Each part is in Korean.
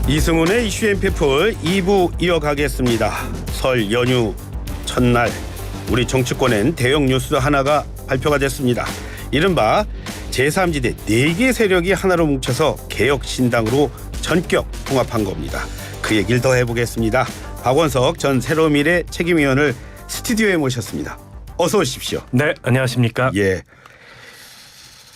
이승훈의 이슈 엠피풀 2부 이어가겠습니다. 설 연휴 첫날 우리 정치권엔 대형 뉴스 하나가 발표가 됐습니다. 이른바 제3지대 4개 세력이 하나로 뭉쳐서 개혁신당으로 전격 통합한 겁니다. 그 얘기를 더 해보겠습니다. 박원석 전 새로미래 책임위원을 스튜디오에 모셨습니다. 어서 오십시오. 네, 안녕하십니까. 예,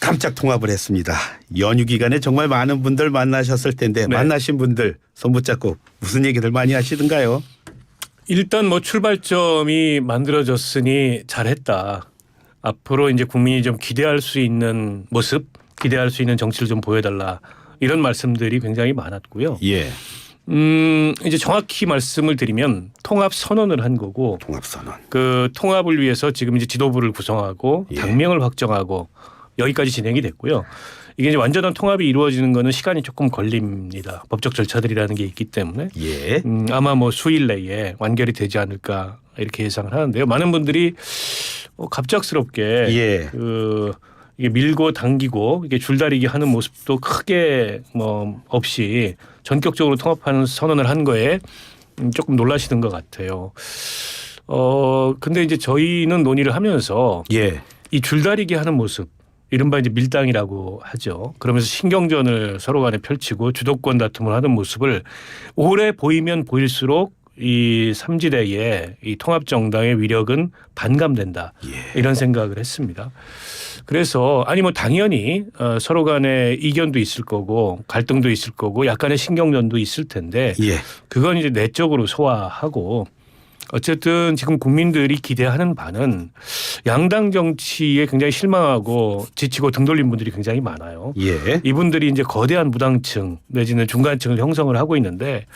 깜짝 통합을 했습니다. 연휴 기간에 정말 많은 분들 만나셨을 텐데 네. 만나신 분들 손 붙잡고 무슨 얘기들 많이 하시던가요? 일단 뭐 출발점이 만들어졌으니 잘했다. 앞으로 이제 국민이 좀 기대할 수 있는 모습, 기대할 수 있는 정치를 좀 보여달라. 이런 말씀들이 굉장히 많았고요. 예, 이제 정확히 말씀을 드리면 통합 선언을 한 거고, 통합 선언. 그 통합을 위해서 지금 이제 지도부를 구성하고 예. 당명을 확정하고 여기까지 진행이 됐고요. 이게 이제 완전한 통합이 이루어지는 거는 시간이 조금 걸립니다. 법적 절차들이라는 게 있기 때문에 예, 아마 뭐 수일 내에 완결이 되지 않을까 이렇게 예상을 하는데요. 많은 분들이 갑작스럽게 예. 이게 밀고 당기고 이게 줄다리기 하는 모습도 크게 뭐 없이 전격적으로 통합하는 선언을 한 거에 조금 놀라시는 것 같아요. 근데 이제 저희는 논의를 하면서 예, 이 줄다리기 하는 모습, 이른바 이제 밀당이라고 하죠. 그러면서 신경전을 서로 간에 펼치고 주도권 다툼을 하는 모습을 오래 보이면 보일수록 이 삼지대의 이 통합정당의 위력은 반감된다. 예. 이런 생각을 했습니다. 그래서 아니 뭐 당연히 서로 간에 이견도 있을 거고 갈등도 있을 거고 약간의 신경전도 있을 텐데 예. 그건 이제 내적으로 소화하고 어쨌든 지금 국민들이 기대하는 바는 양당 정치에 굉장히 실망하고 지치고 등 돌린 분들이 굉장히 많아요. 예. 이분들이 이제 거대한 무당층 내지는 중간층을 형성을 하고 있는데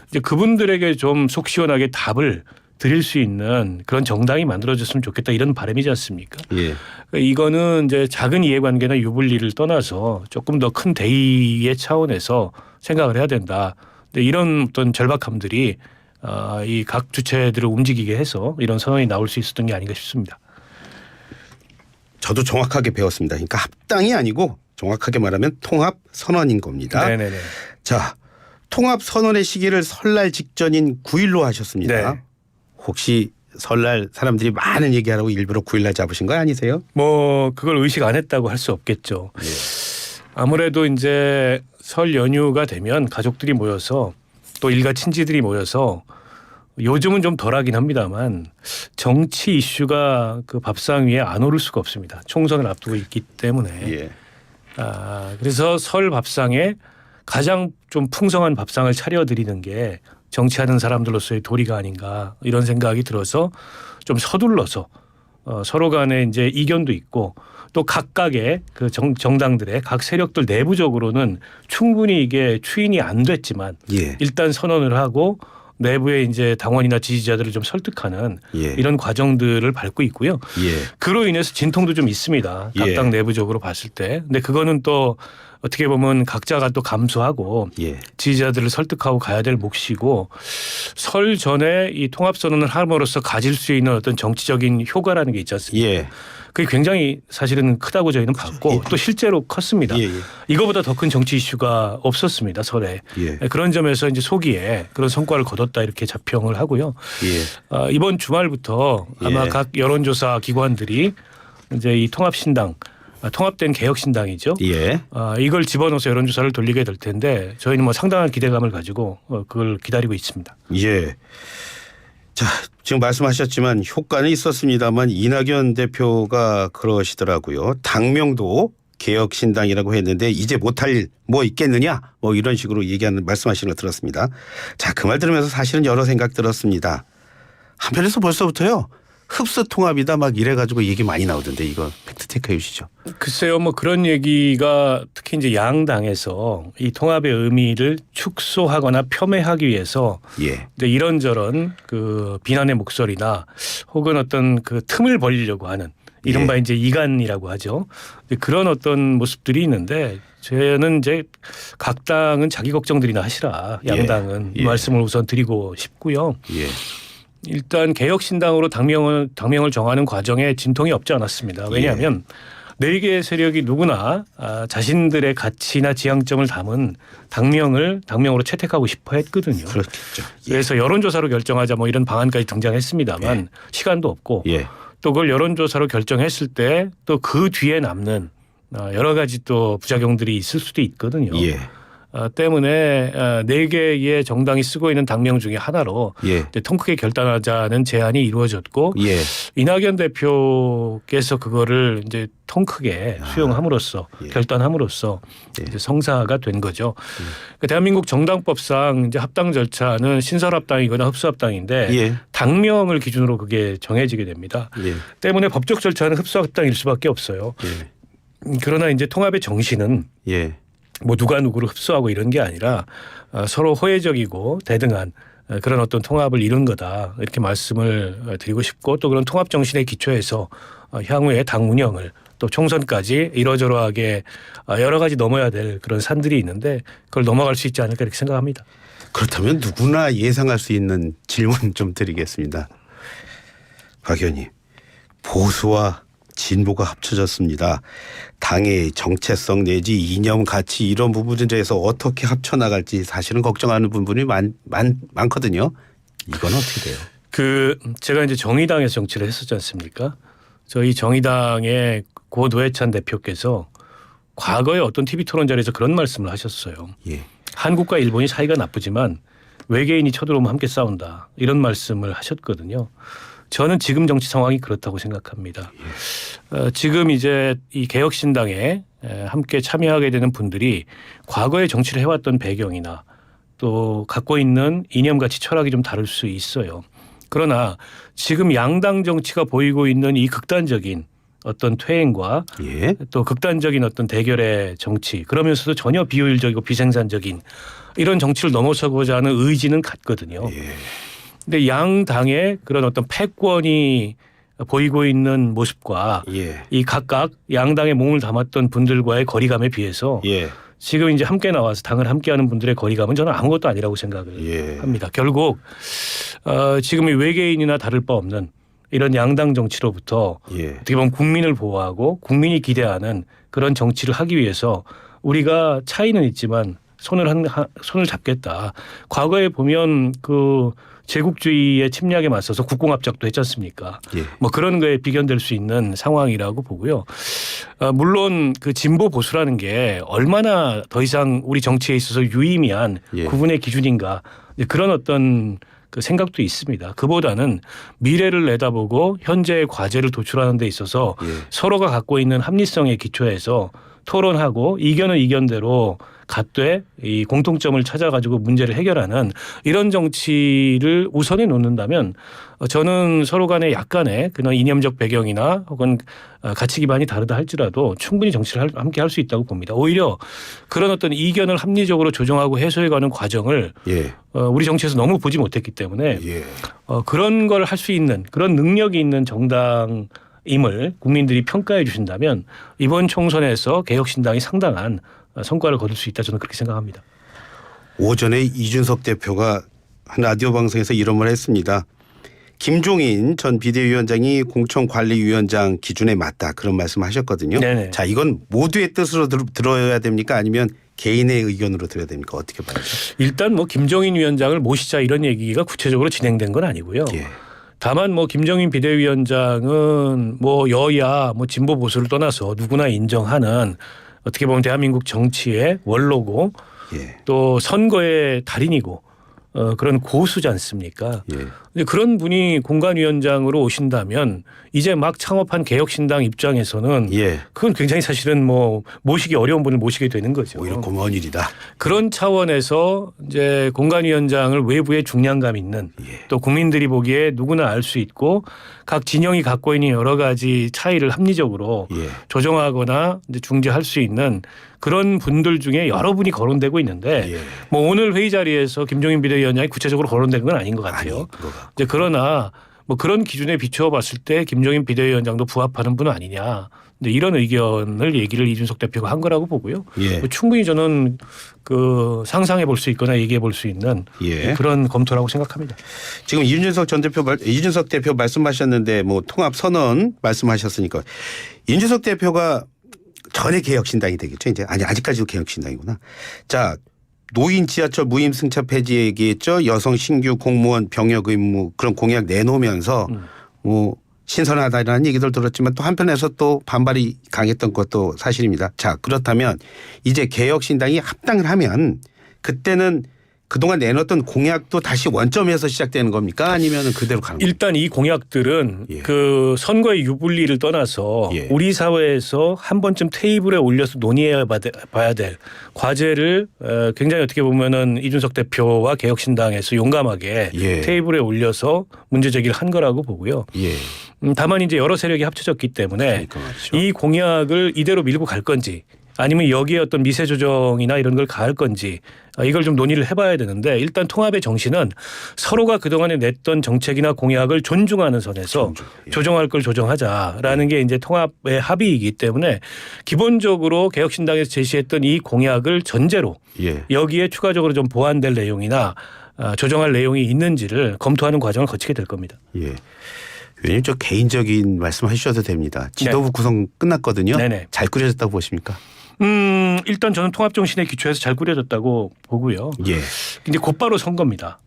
이제 그분들에게 좀 속 시원하게 답을 드릴 수 있는 그런 정당이 만들어졌으면 좋겠다 이런 바람이지 않습니까? 예. 그러니까 이거는 이제 작은 이해관계나 유불리를 떠나서 조금 더 큰 대의의 차원에서 생각을 해야 된다. 근데 이런 어떤 절박함들이 이 각 주체들을 움직이게 해서 이런 선언이 나올 수 있었던 게 아닌가 싶습니다. 저도 정확하게 배웠습니다. 그러니까 합당이 아니고 정확하게 말하면 통합 선언인 겁니다. 네네네. 자, 통합 선언의 시기를 설날 직전인 9일로 하셨습니다. 네. 혹시 설날 사람들이 많은 얘기하라고 일부러 9일날 잡으신 거 아니세요? 뭐 그걸 의식 안 했다고 할 수 없겠죠. 예. 아무래도 이제 설 연휴가 되면 가족들이 모여서 또 일가 친지들이 모여서 요즘은 좀 덜하긴 합니다만 정치 이슈가 그 밥상 위에 안 오를 수가 없습니다. 총선을 앞두고 있기 때문에. 예. 그래서 설 밥상에 가장 좀 풍성한 밥상을 차려드리는 게 정치하는 사람들로서의 도리가 아닌가 이런 생각이 들어서 좀 서둘러서 서로 간에 이제 이견도 있고 또 각각의 그 정당들의 각 세력들 내부적으로는 충분히 이게 추인이 안 됐지만 예. 일단 선언을 하고 내부의 이제 당원이나 지지자들을 좀 설득하는 예. 이런 과정들을 밟고 있고요. 예. 그로 인해서 진통도 좀 있습니다. 각 예. 당 내부적으로 봤을 때. 근데 그거는 또 어떻게 보면 각자가 또 감수하고 예. 지지자들을 설득하고 가야 될 몫이고 설 전에 이 통합선언을 함으로써 가질 수 있는 어떤 정치적인 효과라는 게 있지 않습니까? 예. 그게 굉장히 사실은 크다고 저희는 봤고 또 실제로 컸습니다. 예. 이거보다 더 큰 정치 이슈가 없었습니다. 설에. 예. 그런 점에서 이제 소기에 그런 성과를 거뒀다 이렇게 자평을 하고요. 예. 이번 주말부터 아마 예. 각 여론조사 기관들이 이제 이 통합신당 통합된 개혁신당이죠. 예. 이걸 집어넣어서 여론조사를 돌리게 될 텐데 저희는 뭐 상당한 기대감을 가지고 그걸 기다리고 있습니다. 예. 자, 지금 말씀하셨지만 효과는 있었습니다만 이낙연 대표가 그러시더라고요. 당명도 개혁신당이라고 했는데 이제 못할 일 뭐 있겠느냐 뭐 이런 식으로 얘기하는 말씀하시는 걸 들었습니다. 자, 그 말 들으면서 사실은 여러 생각 들었습니다. 한편에서 벌써부터요. 흡수 통합이다 막 이래가지고 얘기 많이 나오던데 이거 팩트 체크해 주시죠. 글쎄요, 뭐 그런 얘기가 특히 이제 양당에서 이 통합의 의미를 축소하거나 폄훼하기 위해서 예. 이제 이런저런 그 비난의 목소리나 혹은 어떤 그 틈을 벌리려고 하는 이른바 이제 이간이라고 하죠. 그런 어떤 모습들이 있는데 저는 이제 각 당은 자기 걱정들이나 하시라. 양당은 이 말씀을 우선 드리고 싶고요. 예. 일단 개혁신당으로 당명을 정하는 과정에 진통이 없지 않았습니다. 왜냐하면 네 개의 세력이 누구나 자신들의 가치나 지향점을 담은 당명으로 채택하고 싶어 했거든요. 그렇겠죠. 예. 그래서 여론조사로 결정하자 뭐 이런 방안까지 등장했습니다만 예. 시간도 없고 예. 또 그걸 여론조사로 결정했을 때 또 그 뒤에 남는 여러 가지 또 부작용들이 있을 수도 있거든요. 예. 때문에 네 개의 정당이 쓰고 있는 당명 중에 하나로 예. 통 크게 결단하자는 제안이 이루어졌고 예. 이낙연 대표께서 그거를 이제 통 크게 수용함으로써 예. 결단함으로써 예. 이제 성사가 된 거죠. 그 대한민국 정당법상 이제 합당 절차는 신설합당이거나 흡수합당인데 예. 당명을 기준으로 그게 정해지게 됩니다. 예. 때문에 법적 절차는 흡수합당일 수밖에 없어요. 예. 그러나 이제 통합의 정신은 예. 뭐 누가 누구를 흡수하고 이런 게 아니라 서로 호혜적이고 대등한 그런 어떤 통합을 이룬 거다 이렇게 말씀을 드리고 싶고 또 그런 통합 정신에 기초해서 향후에 당 운영을 또 총선까지 이러저러하게 여러 가지 넘어야 될 그런 산들이 있는데 그걸 넘어갈 수 있지 않을까 이렇게 생각합니다. 그렇다면 누구나 예상할 수 있는 질문 좀 드리겠습니다. 박 의원님, 보수와 진보가 합쳐졌습니다. 당의 정체성 내지 이념 가치 이런 부분에 대해서 어떻게 합쳐나갈지 사실은 걱정하는 부분이 많거든요. 이건 어떻게 돼요? 제가 이제 정의당에서 정치를 했었지 않습니까? 저희 정의당의 고 노회찬 대표께서 과거에 어떤 TV 토론 자리에서 그런 말씀을 하셨어요. 예. 한국과 한국과 일본이 사이가 나쁘지만 외계인이 쳐들어오면 함께 싸운다 이런 말씀을 하셨거든요. 저는 지금 정치 상황이 그렇다고 생각합니다. 지금 이제 이 개혁신당에 함께 참여하게 되는 분들이 과거에 정치를 해왔던 배경이나 또 갖고 있는 이념 가치 철학이 좀 다를 수 있어요. 그러나 지금 양당 정치가 보이고 있는 이 극단적인 어떤 퇴행과 예. 또 극단적인 어떤 대결의 정치 그러면서도 전혀 비효율적이고 비생산적인 이런 정치를 넘어서고자 하는 의지는 같거든요. 예. 근데 양 당의 그런 어떤 패권이 보이고 있는 모습과 예. 이 각각 양당의 몸을 담았던 분들과의 거리감에 비해서 예. 지금 이제 함께 나와서 당을 함께하는 분들의 거리감은 저는 아무것도 아니라고 생각을 예. 합니다. 결국 지금 이 외계인이나 다를 바 없는 이런 양당 정치로부터 예. 어떻게 보면 국민을 보호하고 국민이 기대하는 그런 정치를 하기 위해서 우리가 차이는 있지만 손을 잡겠다. 과거에 보면 그 제국주의의 침략에 맞서서 국공합작도 했지 않습니까? 예. 뭐 그런 거에 비견될 수 있는 상황이라고 보고요. 물론 그 진보 보수라는 게 얼마나 더 이상 우리 정치에 있어서 유의미한 예. 구분의 기준인가 그런 어떤 그 생각도 있습니다. 그보다는 미래를 내다보고 현재의 과제를 도출하는 데 있어서 예. 서로가 갖고 있는 합리성에 기초해서 토론하고 이견은 이견대로 갖되 이 공통점을 찾아가지고 문제를 해결하는 이런 정치를 우선해 놓는다면 저는 서로 간에 약간의 그런 이념적 배경이나 혹은 가치 기반이 다르다 할지라도 충분히 정치를 함께 할 수 있다고 봅니다. 오히려 그런 어떤 이견을 합리적으로 조정하고 해소해가는 과정을 예. 우리 정치에서 너무 보지 못했기 때문에 예. 그런 걸 할 수 있는 그런 능력이 있는 정당임을 국민들이 평가해 주신다면 이번 총선에서 개혁신당이 상당한 성과를 거둘 수 있다 저는 그렇게 생각합니다. 오전에 이준석 대표가 한 라디오 방송에서 이런 말을 했습니다. 김종인 전 비대위원장이 공천관리위원장 기준에 맞다 그런 말씀하셨거든요. 네네. 자, 이건 모두의 뜻으로 들어야 됩니까? 아니면 개인의 의견으로 들어야 됩니까? 어떻게 봐요? 일단 뭐 김종인 위원장을 모시자 이런 얘기가 구체적으로 진행된 건 아니고요. 예. 다만 뭐 김종인 비대위원장은 뭐 여야 뭐 진보 보수를 떠나서 누구나 인정하는 어떻게 보면 대한민국 정치의 원로고 예. 또 선거의 달인이고 그런 고수지 않습니까? 예. 근데 그런 분이 공관위원장으로 오신다면 이제 막 창업한 개혁신당 입장에서는 예. 그건 굉장히 사실은 뭐 모시기 어려운 분을 모시게 되는 거죠. 오히려 고마운 일이다. 그런 차원에서 이제 공관위원장을 외부에 중량감 있는 예. 또 국민들이 보기에 누구나 알 수 있고 각 진영이 갖고 있는 여러 가지 차이를 합리적으로 예. 조정하거나 이제 중재할 수 있는 그런 분들 중에 여러분이 거론되고 있는데 예. 뭐 오늘 회의 자리에서 김종인 비대위원장이 구체적으로 거론된 건 아닌 것 같아요. 아니, 그거가. 이제 그러나 뭐 그런 기준에 비추어 봤을 때 김종인 비대위원장도 부합하는 분 아니냐 근데 이런 의견을 얘기를 이준석 대표가 한 거라고 보고요. 예. 충분히 저는 그 상상해 볼 수 있거나 얘기해 볼 수 있는 예. 그런 검토라고 생각합니다. 지금 이준석 대표 말씀하셨는데 뭐 통합 선언 말씀하셨으니까 이준석 대표가 전에 개혁신당이 되겠죠. 이제 아직까지도 개혁신당이구나. 자, 노인 지하철 무임승차 폐지 얘기했죠. 여성 신규 공무원 병역 의무 그런 공약 내놓으면서 뭐 신선하다라는 얘기들 들었지만 또 한편에서 또 반발이 강했던 것도 사실입니다. 자, 그렇다면 이제 개혁신당이 합당을 하면 그때는 그동안 내놓았던 공약도 다시 원점에서 시작되는 겁니까? 아니면 그대로 가는 겁니까? 일단 이 공약들은 예. 그 선거의 유불리를 떠나서 예. 우리 사회에서 한 번쯤 테이블에 올려서 논의해 봐야 될 과제를 굉장히 어떻게 보면은 이준석 대표와 개혁신당에서 용감하게 예. 테이블에 올려서 문제 제기를 한 거라고 보고요. 예. 다만 이제 여러 세력이 합쳐졌기 때문에 그러니까 말이죠. 이 공약을 이대로 밀고 갈 건지 아니면 여기에 어떤 미세 조정이나 이런 걸 가할 건지 이걸 좀 논의를 해봐야 되는데 일단 통합의 정신은 서로가 그동안에 냈던 정책이나 공약을 존중하는 선에서 예. 조정할 걸 조정하자라는 게 이제 통합의 합의이기 때문에 기본적으로 개혁신당에서 제시했던 이 공약을 전제로 예. 여기에 추가적으로 좀 보완될 내용이나 조정할 내용이 있는지를 검토하는 과정을 거치게 될 겁니다. 예. 왜냐면 저 개인적인 말씀 하셔도 됩니다. 지도부 구성 끝났거든요. 네네. 잘 꾸려졌다고 보십니까? 일단 저는 통합 정신에 기초해서 잘 꾸려졌다고 보고요. 예. 근데 곧바로 선거입니다.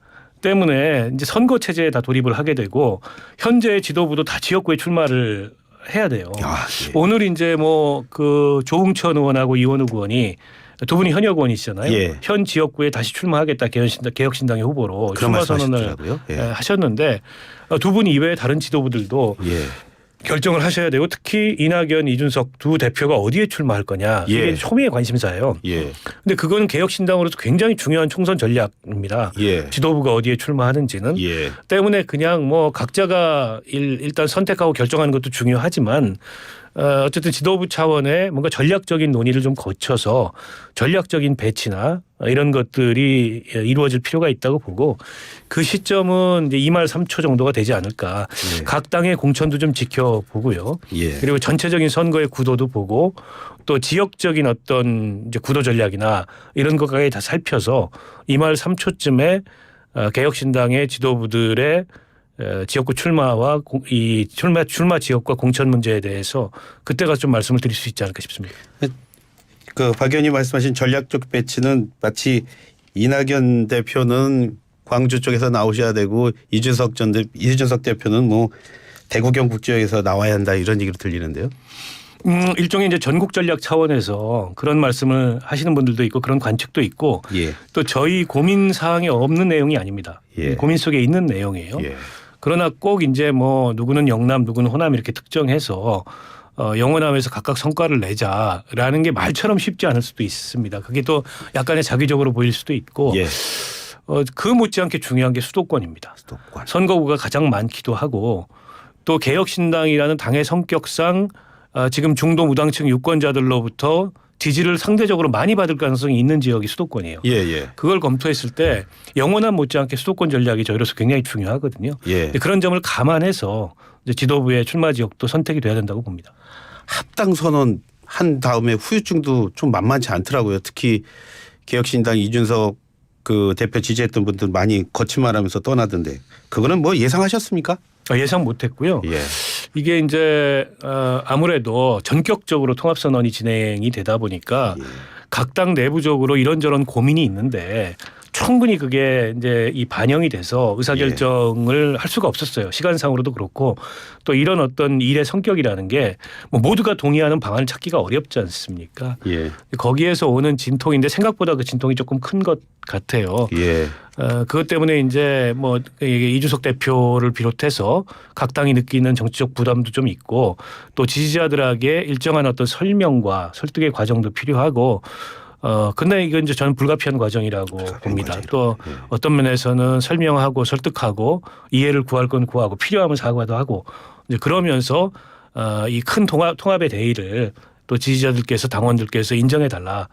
때문에 이제 선거 체제에 다 돌입을 하게 되고 현재 지도부도 다 지역구에 출마를 해야 돼요. 아, 예. 오늘 이제 뭐 그 조응천 의원하고 이원욱 의원이 두 분이 현역 의원이시잖아요. 예. 현 지역구에 다시 출마하겠다 개혁신당의 후보로 그런 출마 선언을 말씀하셨더라고요. 예. 하셨는데 두 분 이외에 다른 지도부들도 예. 결정을 하셔야 되고 특히 이낙연, 이준석 두 대표가 어디에 출마할 거냐 이게 예. 초미의 관심사예요. 예. 근데 그거는 개혁신당으로서 굉장히 중요한 총선 전략입니다. 예. 지도부가 어디에 출마하는지는 예. 때문에 그냥 뭐 각자가 일단 선택하고 결정하는 것도 중요하지만 어쨌든 지도부 차원의 뭔가 전략적인 논의를 좀 거쳐서 전략적인 배치나 이런 것들이 이루어질 필요가 있다고 보고 그 시점은 이제 2말 3초 정도가 되지 않을까. 예. 각 당의 공천도 좀 지켜보고요. 예. 그리고 전체적인 선거의 구도도 보고 또 지역적인 어떤 이제 구도 전략이나 이런 것까지 다 살펴서 2말 3초쯤에 개혁신당의 지도부들의 지역구 출마와 이 출마 지역과 공천 문제에 대해서 그때가 좀 말씀을 드릴 수 있지 않을까 싶습니다. 그 박 의원님 말씀하신 전략적 배치는 마치 이낙연 대표는 광주 쪽에서 나오셔야 되고 이준석 대표는 뭐 대구 경북 지역에서 나와야 한다 이런 얘기로 들리는데요. 일종의 이제 전국 전략 차원에서 그런 말씀을 하시는 분들도 있고 그런 관측도 있고 예. 또 저희 고민 사항에 없는 내용이 아닙니다. 예. 고민 속에 있는 내용이에요. 예. 그러나 꼭 이제 뭐 누구는 영남 누구는 호남 이렇게 특정해서 영호남에서 각각 성과를 내자라는 게 말처럼 쉽지 않을 수도 있습니다. 그게 또 약간의 자기적으로 보일 수도 있고 예. 그 못지않게 중요한 게 수도권입니다. 수도권. 선거구가 가장 많기도 하고 또 개혁신당이라는 당의 성격상 지금 중도 무당층 유권자들로부터 지지를 상대적으로 많이 받을 가능성이 있는 지역이 수도권이에요. 예. 예. 그걸 검토했을 때 영원한 못지않게 수도권 전략이 저희로서 굉장히 중요하거든요. 예. 그런 점을 감안해서 이제 지도부의 출마 지역도 선택이 돼야 된다고 봅니다. 합당 선언 한 다음에 후유증도 좀 만만치 않더라고요. 특히 개혁신당 이준석 그 대표 지지했던 분들 많이 거침말하면서 떠나던데 그거는 뭐 예상하셨습니까? 예상 못했고요. 예. 이게 이제 아무래도 전격적으로 통합선언이 진행이 되다 보니까 예. 각 당 내부적으로 이런저런 고민이 있는데 충분히 그게 이제 이 반영이 돼서 의사결정을 할 수가 없었어요. 시간상으로도 그렇고 또 이런 어떤 일의 성격이라는 게 뭐 모두가 동의하는 방안을 찾기가 어렵지 않습니까? 예. 거기에서 오는 진통인데 생각보다 그 진통이 조금 큰 것 같아요. 예. 그것 때문에 이제 뭐 이준석 대표를 비롯해서 각 당이 느끼는 정치적 부담도 좀 있고 또 지지자들에게 일정한 어떤 설명과 설득의 과정도 필요하고 근데 이건 이제 저는 불가피한 과정이라고 봅니다. 과정이라고. 또 예. 어떤 면에서는 설명하고 설득하고 이해를 구할 건 구하고 필요하면 사과도 하고 이제 그러면서 이 큰 통합의 대의를 또 지지자들께서 당원들께서 인정해 달라.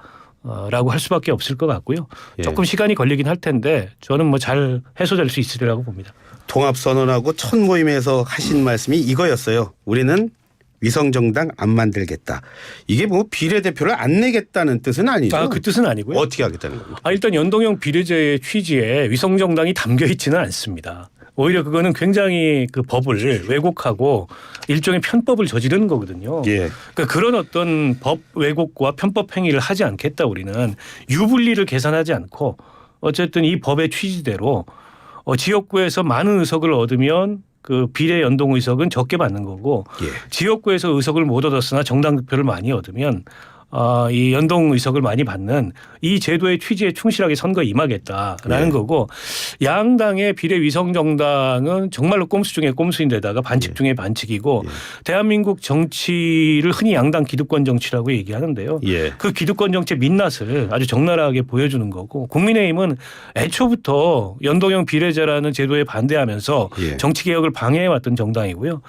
라고 할 수밖에 없을 것 같고요. 예. 조금 시간이 걸리긴 할 텐데 저는 뭐 잘 해소될 수 있으리라고 봅니다. 통합선언하고 첫 모임에서 하신 말씀이 이거였어요. 우리는 위성정당 안 만들겠다. 이게 뭐 비례대표를 안 내겠다는 뜻은 아니죠. 그 뜻은 아니고요. 어떻게 하겠다는 겁니까? 일단 연동형 비례제의 취지에 위성정당이 담겨 있지는 않습니다. 오히려 그거는 굉장히 그 법을 왜곡하고 일종의 편법을 저지르는 거거든요. 예. 그러니까 그런 어떤 법 왜곡과 편법 행위를 하지 않겠다. 우리는 유불리를 계산하지 않고 어쨌든 이 법의 취지대로 지역구에서 많은 의석을 얻으면 그 비례 연동 의석은 적게 받는 거고 예. 지역구에서 의석을 못 얻었으나 정당 득표를 많이 얻으면 이 연동 의석을 많이 받는 이 제도의 취지에 충실하게 선거에 임하겠다라는 네. 거고 양당의 비례 위성 정당은 정말로 꼼수 중에 꼼수인데다가 반칙 중에 반칙이고 대한민국 정치를 흔히 양당 기득권 정치라고 얘기하는데요. 예. 그 기득권 정치의 민낯을 아주 적나라하게 보여주는 거고 국민의힘은 애초부터 연동형 비례제라는 제도에 반대하면서 예. 정치개혁을 방해해왔던 정당이고요.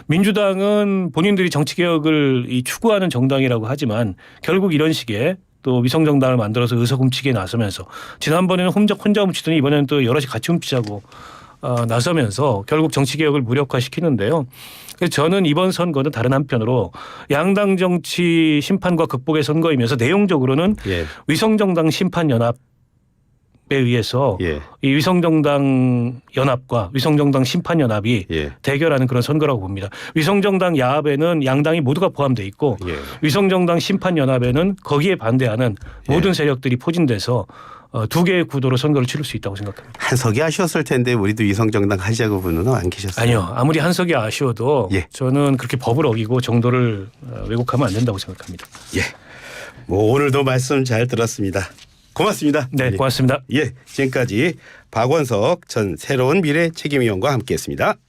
민주당은 본인들이 정치개혁을 추구하는 정당이라고 하지만 결국 이런 식의 또 위성정당을 만들어서 의석 훔치기에 나서면서 지난번에는 혼자 훔치더니 이번에는 또 여럿이 같이 훔치자고 나서면서 결국 정치개혁을 무력화시키는데요. 그래서 저는 이번 선거는 다른 한편으로 양당 정치 심판과 극복의 선거이면서 내용적으로는 예. 위성정당 심판연합 에 의해서 예. 이 위성정당 연합과 위성정당 심판연합이 예. 대결하는 그런 선거라고 봅니다. 위성정당 야합에는 양당이 모두가 포함되어 있고 예. 위성정당 심판연합에는 거기에 반대하는 모든 세력들이 포진돼서 두 개의 구도로 선거를 치를 수 있다고 생각합니다. 한석이 아쉬웠을 텐데 우리도 위성정당 하자고 분은 안 계셨어요? 아니요. 아무리 한석이 아쉬워도 예. 저는 그렇게 법을 어기고 정도를 왜곡하면 안 된다고 생각합니다. 예. 뭐 오늘도 말씀 잘 들었습니다. 고맙습니다. 네, 고맙습니다. 예, 지금까지 박원석 전 새로운 미래 책임위원과 함께했습니다.